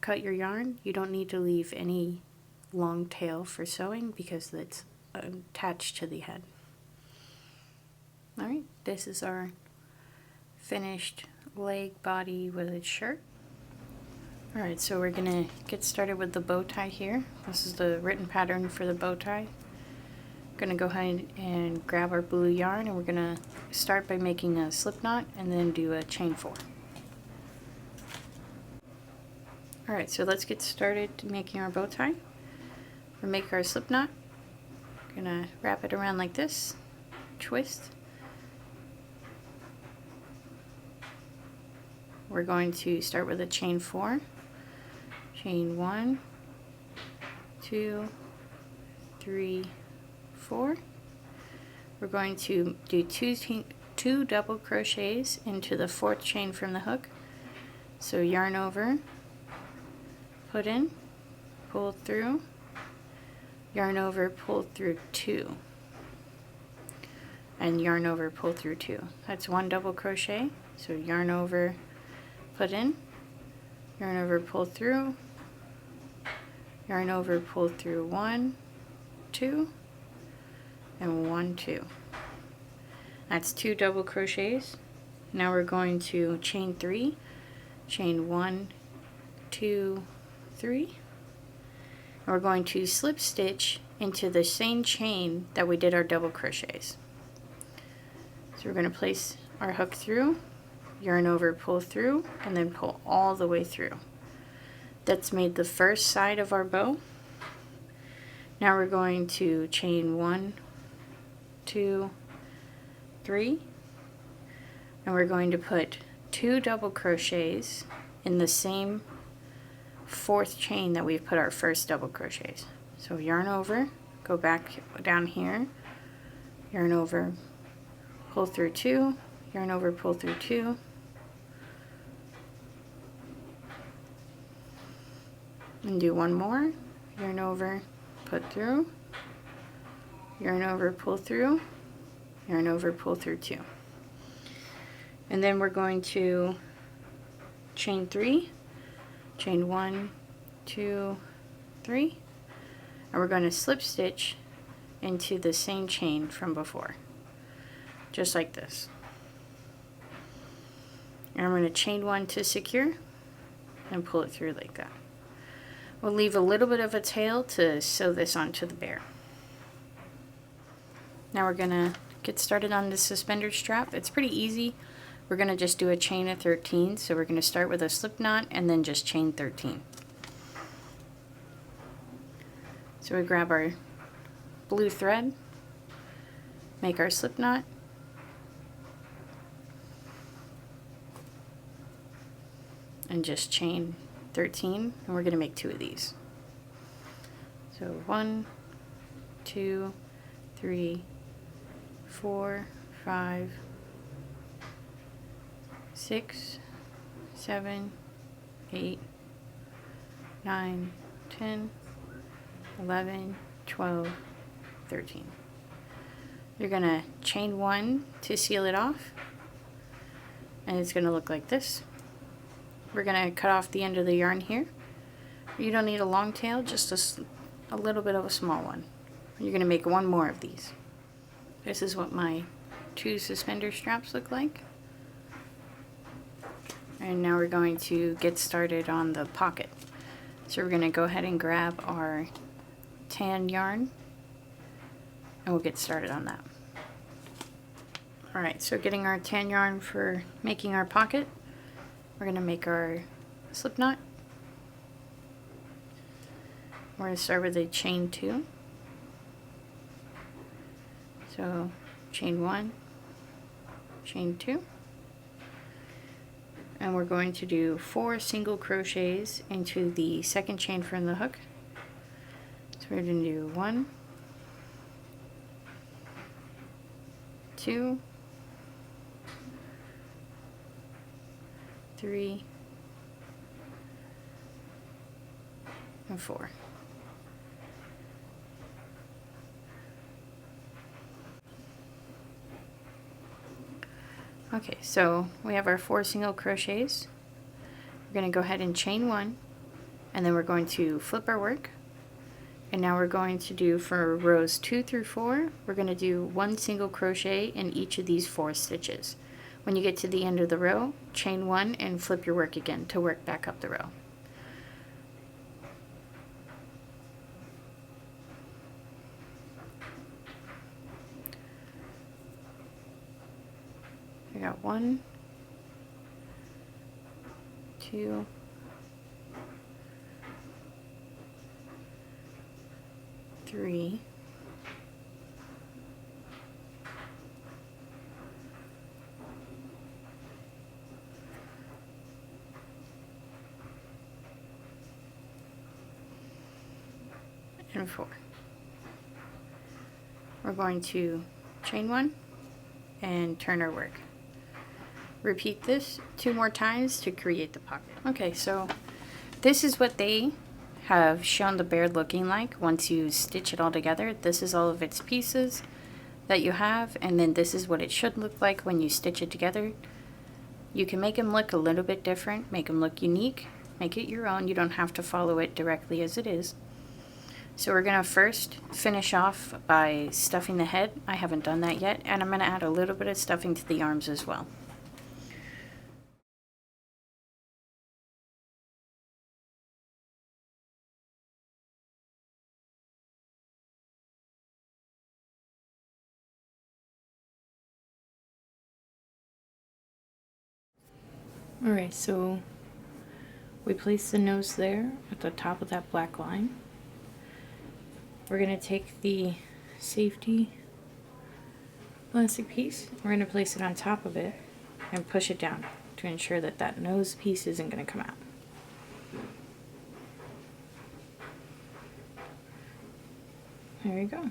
cut your yarn. You don't need to leave any long tail for sewing because it's attached to the head. Alright, this is our finished leg body with its shirt. Alright, so we're going to get started with the bow tie here. This is the written pattern for the bow tie. Going to go ahead and grab our blue yarn and we're going to start by making a slip knot and then do a chain 4. Alright, so let's get started making our bow tie. We'll make our slip knot. Going to wrap it around like this, twist. We're going to start with a chain 4. Chain 1, 2, 3, 4. We're going to do two double crochets into the 4th chain from the hook. So yarn over, put in, pull through, yarn over, pull through 2, and yarn over, pull through 2. That's 1 double crochet. So yarn over, put in, yarn over, pull through, yarn over, pull through 1, 2, and 1, 2. That's 2 double crochets. Now we're going to chain 3, chain 1, 2, 3, and we're going to slip stitch into the same chain that we did our double crochets. So we're going to place our hook through, yarn over, pull through, and then pull all the way through. That's made the first side of our bow. Now we're going to chain 1, 2, 3, and we're going to put 2 double crochets in the same 4th chain that we've put our first double crochets. So yarn over, go back down here, yarn over, pull through 2, yarn over, pull through 2, and do one more, yarn over, put through, yarn over, pull through, yarn over, pull through 2. And then we're going to chain 3, chain 1, 2, 3, and we're going to slip stitch into the same chain from before, just like this. And I'm going to chain 1 to secure and pull it through like that. We'll leave a little bit of a tail to sew this onto the bear. Now we're going to get started on the suspender strap. It's pretty easy. We're going to just do a chain of 13. So we're going to start with a slip knot and then just chain 13. So we grab our blue thread, make our slip knot, and just chain 13, and we're going to make 2 of these. So 1, 2, 3, 4, 5, 6, 7, 8, 9, 10, 11, 12, 13. You're going to chain 1 to seal it off, and it's going to look like this. We're going to cut off the end of the yarn here. You don't need a long tail, just a little bit of a small one. You're going to make 1 more of these. This is what my 2 suspender straps look like. And now we're going to get started on the pocket. So we're going to go ahead and grab our tan yarn, and we'll get started on that. Alright, so getting our tan yarn for making our pocket, we're going to make our slip knot. We're going to start with a chain 2. So chain 1, chain 2, and we're going to do 4 single crochets into the second chain from the hook. So we're going to do 1, 2, 3, and 4. Okay, so we have our 4 single crochets. We're going to go ahead and chain 1, and then we're going to flip our work. And now we're going to do, for rows 2 through 4, we're going to do 1 single crochet in each of these 4 stitches. When you get to the end of the row, chain 1 and flip your work again to work back up the row. I got 1, 2, 3, 4. We're going to chain 1 and turn our work. Repeat this 2 more times to create the pocket. Okay, so this is what they have shown the bear looking like once you stitch it all together. This is all of its pieces that you have, and then this is what it should look like when you stitch it together. You can make them look a little bit different, make them look unique, make it your own. You don't have to follow it directly as it is. So we're going to first finish off by stuffing the head. I haven't done that yet, and I'm going to add a little bit of stuffing to the arms as well. Alright, so we place the nose there at the top of that black line. We're going to take the safety plastic piece, we're going to place it on top of it and push it down to ensure that that nose piece isn't going to come out. There you go.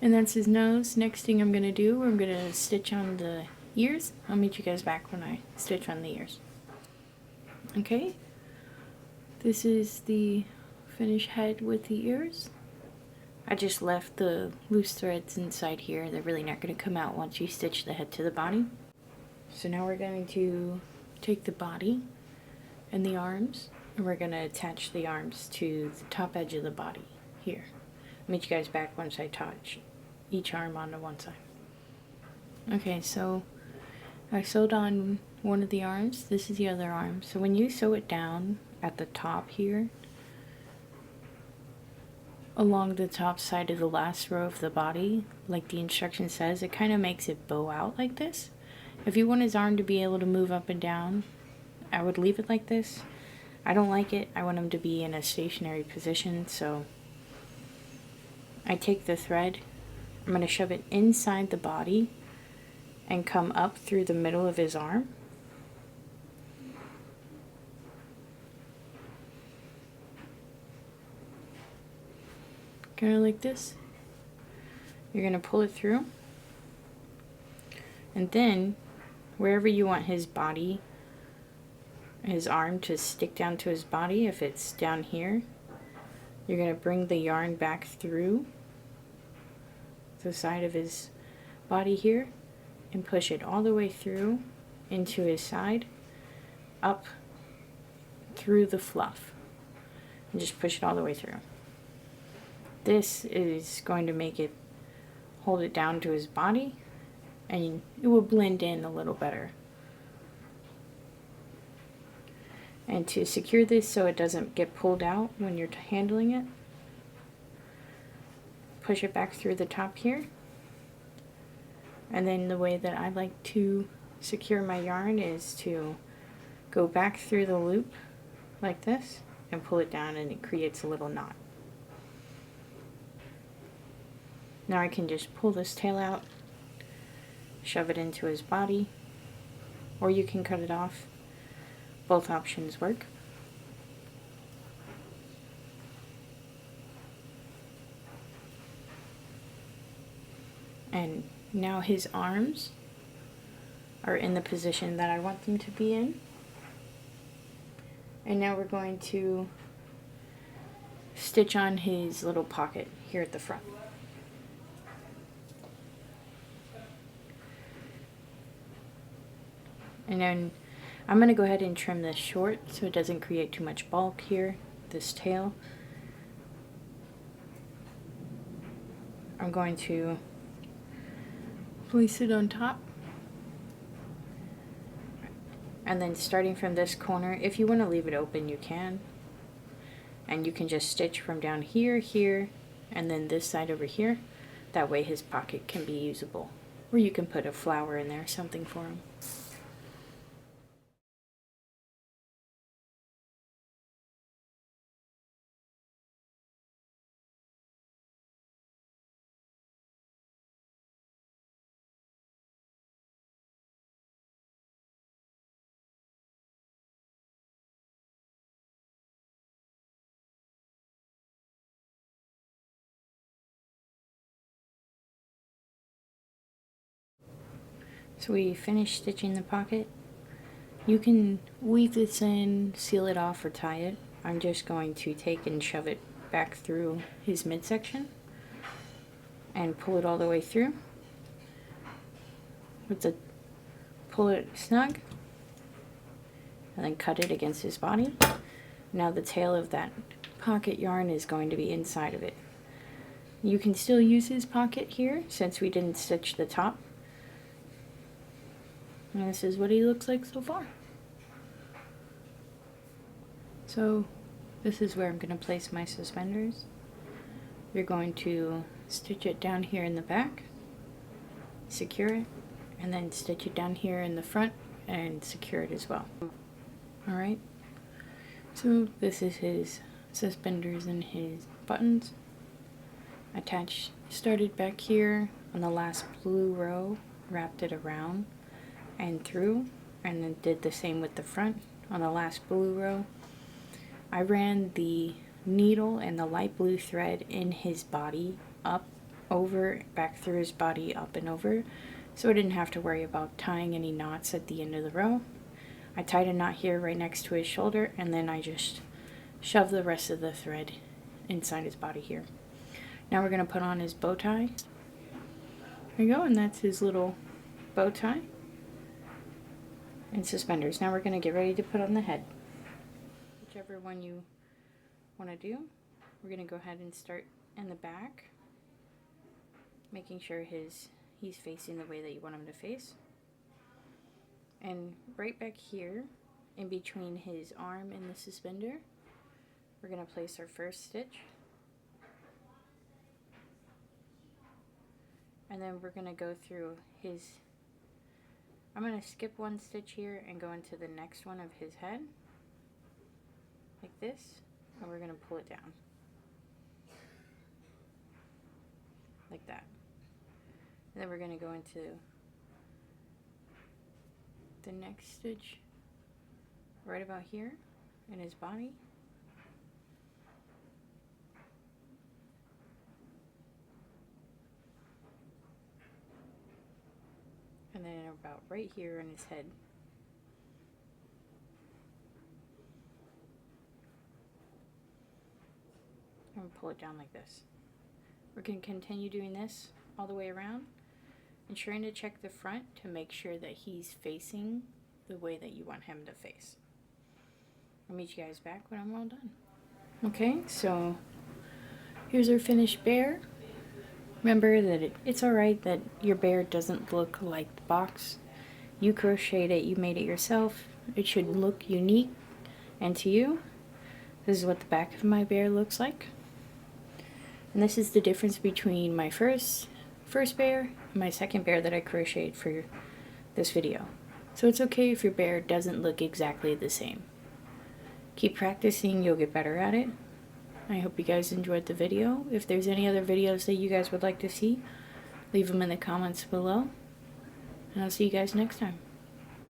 And that's his nose. Next thing I'm going to do, I'm going to stitch on the ears. I'll meet you guys back when I stitch on the ears. Okay, this is the finished head with the ears. I just left the loose threads inside here. They're really not going to come out once you stitch the head to the body. So now we're going to take the body and the arms, and we're going to attach the arms to the top edge of the body here. I'll meet you guys back once I attach each arm onto one side. Okay, so I sewed on one of the arms. This is the other arm. So when you sew it down at the top here, along the top side of the last row of the body, like the instruction says, it kind of makes it bow out like this. If you want his arm to be able to move up and down, I would leave it like this. I don't like it. I want him to be in a stationary position, so I take the thread, I'm going to shove it inside the body and come up through the middle of his arm. Kind of like this. You're going to pull it through, and then wherever you want his body, his arm to stick down to his body, if it's down here, you're going to bring the yarn back through the side of his body here and push it all the way through into his side, up through the fluff, and just push it all the way through. This is going to make it hold it down to his body, and it will blend in a little better. And to secure this so it doesn't get pulled out when you're handling it, push it back through the top here. And then the way that I like to secure my yarn is to go back through the loop like this and pull it down, and it creates a little knot. Now I can just pull this tail out, shove it into his body, or you can cut it off. Both options work. And now his arms are in the position that I want them to be in. And now we're going to stitch on his little pocket here at the front. And then I'm going to go ahead and trim this short so it doesn't create too much bulk here, this tail. I'm going to place it on top. And then starting from this corner, if you want to leave it open, you can. And you can just stitch from down here, here, and then this side over here. That way his pocket can be usable. Or you can put a flower in there, something for him. So we finished stitching the pocket. You can weave this in, seal it off, or tie it. I'm just going to take and shove it back through his midsection and pull it all the way through. Pull it snug and then cut it against his body. Now the tail of that pocket yarn is going to be inside of it. You can still use his pocket here since we didn't stitch the top. And this is what he looks like so far. So this is where I'm going to place my suspenders. You're going to stitch it down here in the back, secure it, and then stitch it down here in the front and secure it as well. Alright, so this is his suspenders and his buttons. Started back here on the last blue row, wrapped it around and through, and then did the same with the front on the last blue row. I ran the needle and the light blue thread in his body, up, over, back through his body, up and over, so I didn't have to worry about tying any knots at the end of the row. I tied a knot here right next to his shoulder, and then I just shoved the rest of the thread inside his body here. Now we're going to put on his bow tie. There you go, and that's his little bow tie and suspenders. Now we're going to get ready to put on the head. Whichever one you want to do, we're going to go ahead and start in the back, making sure he's facing the way that you want him to face. And right back here, in between his arm and the suspender, we're going to place our first stitch. And then we're going to go through I'm going to skip one stitch here and go into the next one of his head, like this, and we're going to pull it down, like that. And then we're going to go into the next stitch right about here in his body. And then about right here in his head. And pull it down like this. We're going to continue doing this all the way around, ensuring to check the front to make sure that he's facing the way that you want him to face. I'll meet you guys back when I'm all done. Okay, so here's our finished bear. Remember that it's alright that your bear doesn't look like the box. You crocheted it, you made it yourself. It should look unique and to you. This is what the back of my bear looks like. And this is the difference between my first bear and my second bear that I crocheted for this video. So it's okay if your bear doesn't look exactly the same. Keep practicing, you'll get better at it. I hope you guys enjoyed the video. If there's any other videos that you guys would like to see, leave them in the comments below. And I'll see you guys next time.